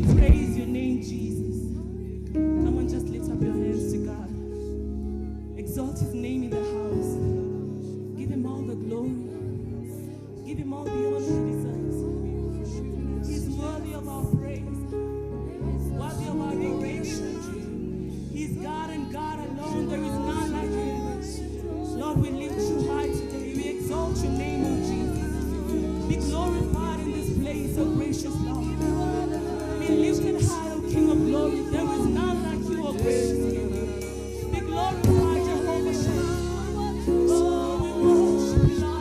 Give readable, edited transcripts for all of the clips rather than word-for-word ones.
We praise your name, Jesus. Come on, just lift up your hands to God. Exalt his name in the house. Give him all the glory. Give him all the honor he deserves. He's worthy of our praise, worthy of our adoration. He's God and God alone. There is none like him. Lord, we lift you high today. We exalt your name, O Jesus. Be glorified in this place, O gracious Lord. Be lifted high, O King of glory. There is none like you, O gracious King. Be glorified, Jehovah Shalom. Oh, we worship you, Lord.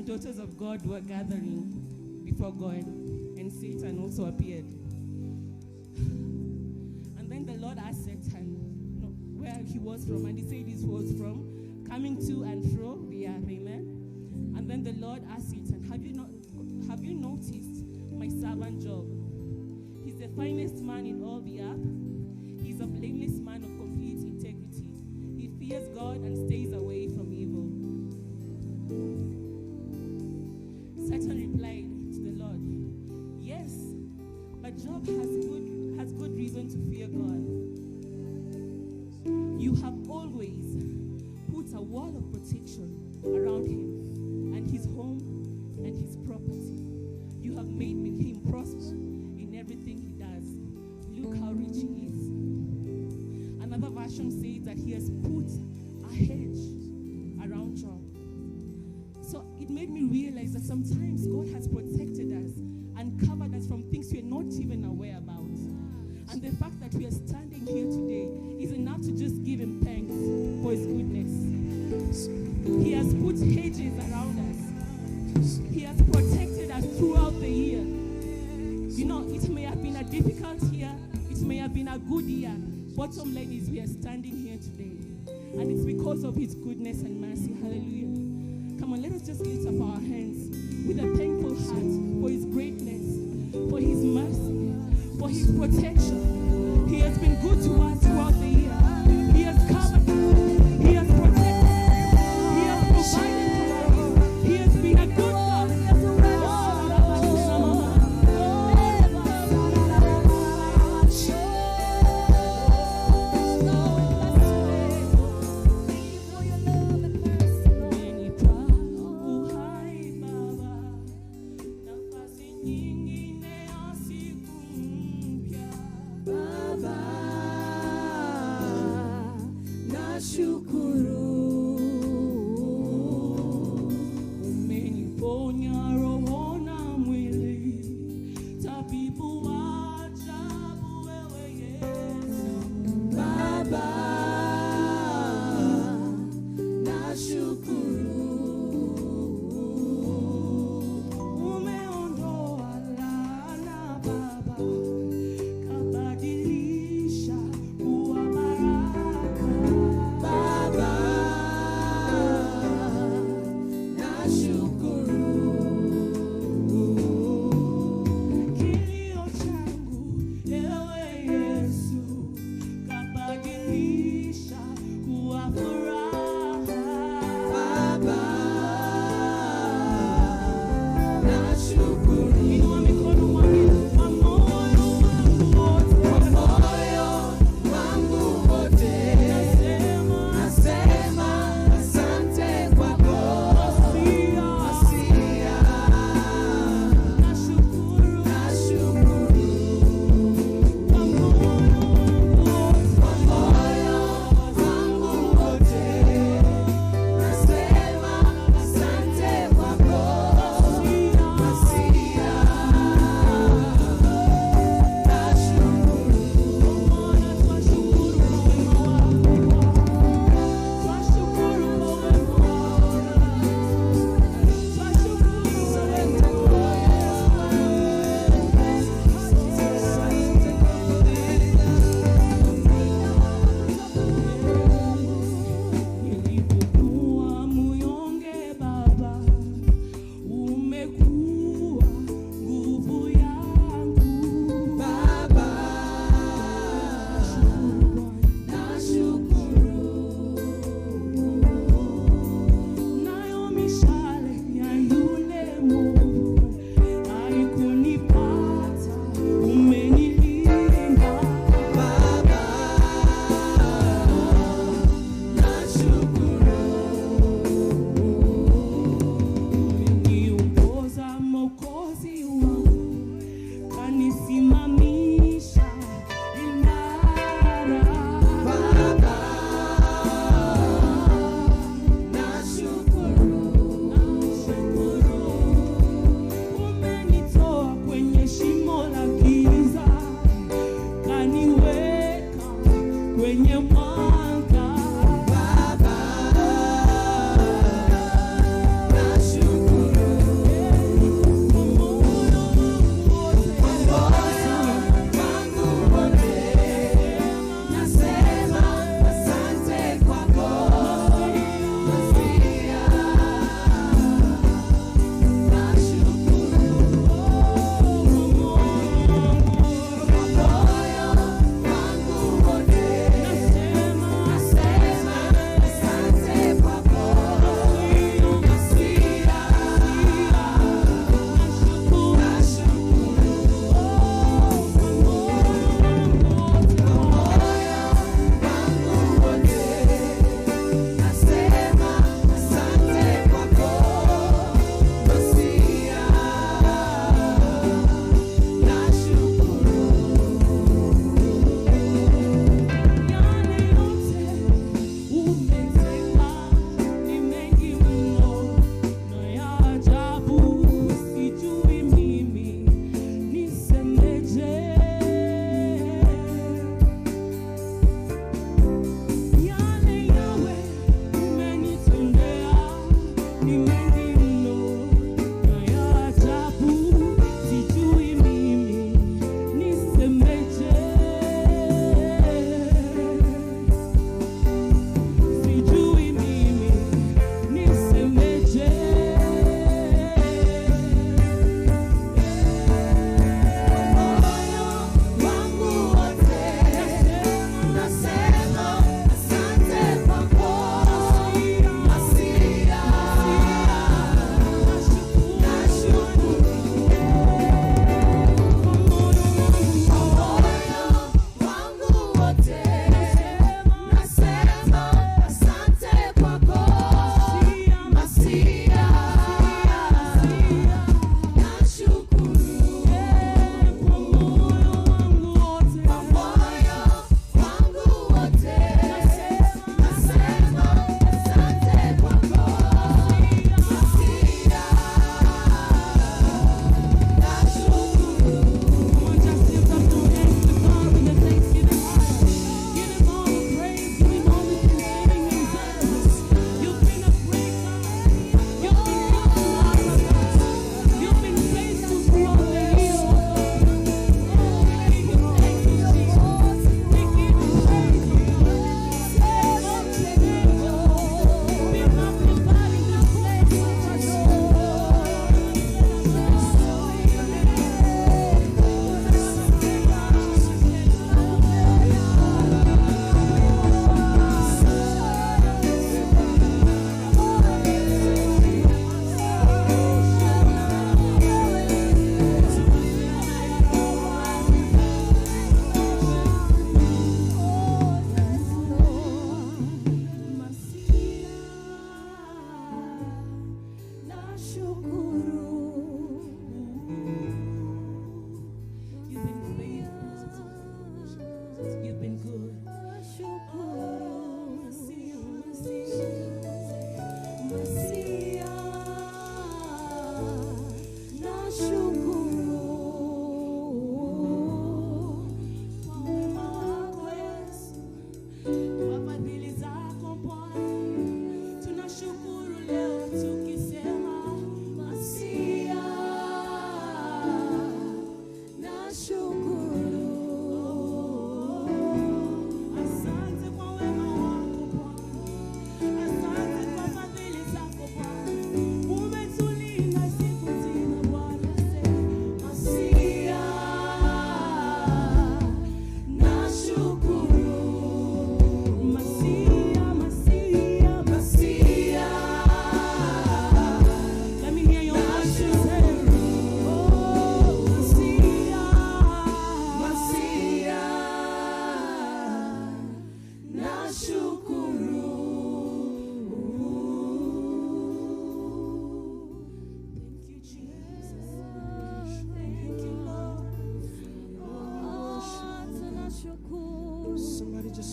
Daughters of God were gathering before God, and Satan also appeared. And then the Lord asked Satan where he was from, and he said he was from coming to and fro the earth. Amen. And then the Lord asked Satan, have you noticed my servant Job? He's the finest man in all the earth. He's a blameless man of complete integrity. He fears God and stays away from evil. Satan replied to the Lord, yes, but Job has good reason to fear God. You have always put a wall of protection around him and his home and his property. You have made him prosper in everything he does. Look how rich he is. Another version says that he has put a hedge around Job. So it made me realize that sometimes God has protected us and covered us from things we're not even aware about. And the fact that we are standing here today is enough to just give him thanks for his goodness. He has put hedges around us. He has protected us throughout the year. You know, it may have been a difficult year. It may have been a good year. Bottom line is we are standing here today. And it's because of his goodness and mercy. Hallelujah. Come on, let us just lift up our hands with a thankful heart for his greatness, for his mercy, for his protection. He has been good to us throughout the year. He has covered us. He has protected us. He has provided for us. He has been a good God. Baba wenye mwanga.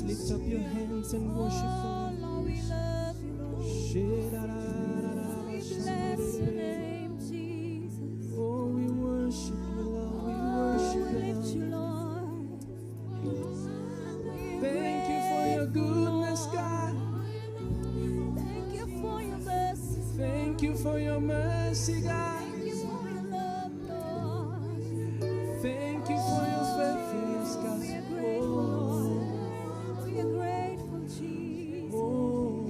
Lift up your hands and worship the Lord. We love you, Lord. We bless your name, Jesus. Oh, we worship you, Lord. We worship We lift you, you, Lord. Lord. Thank you for your mercy, God. Thank you for your love, Lord. Thank you for your faithfulness, God. We are grateful. We are grateful, Jesus. Oh,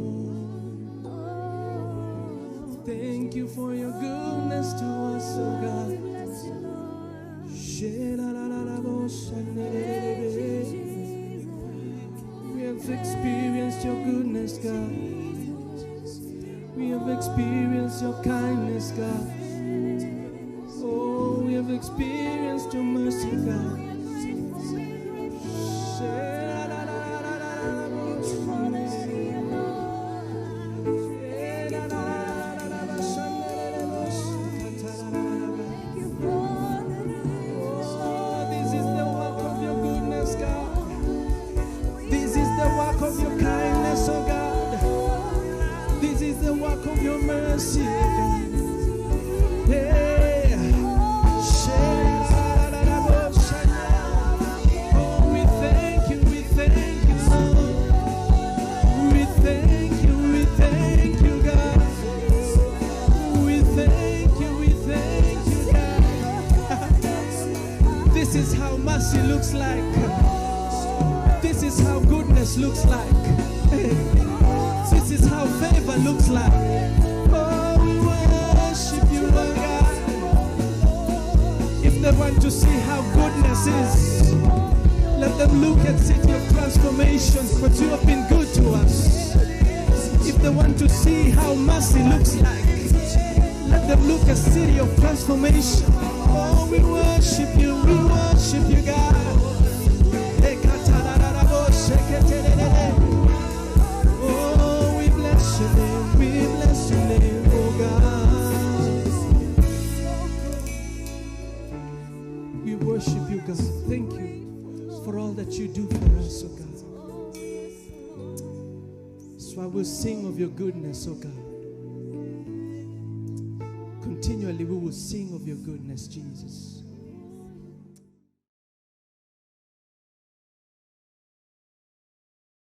Oh, thank you for your goodness to us, oh we God. bless you, Lord. We have experienced your goodness, God. We have experienced your kindness, God. Oh, we have experienced your mercy, God. Oh, this is the work of your goodness, God. This is the work of your kindness, oh God. This is the work of your mercy, oh God. Hey. Oh, we thank you, Lord. We thank you, God. We thank you, God. This is how mercy looks like. This is how goodness looks like. This is how favor looks like. Oh, we worship you, oh God. If they want to see how goodness is, let them look at City of Transformation, but you have been good to us. If they want to see how mercy looks like, let them look at City of Transformation. Oh, we worship you, God. Oh, we bless your name, oh God. We worship you, God. Thank you for all that you do for us, oh God. So I will sing of your goodness, oh God. Continually we will sing of your goodness, Jesus.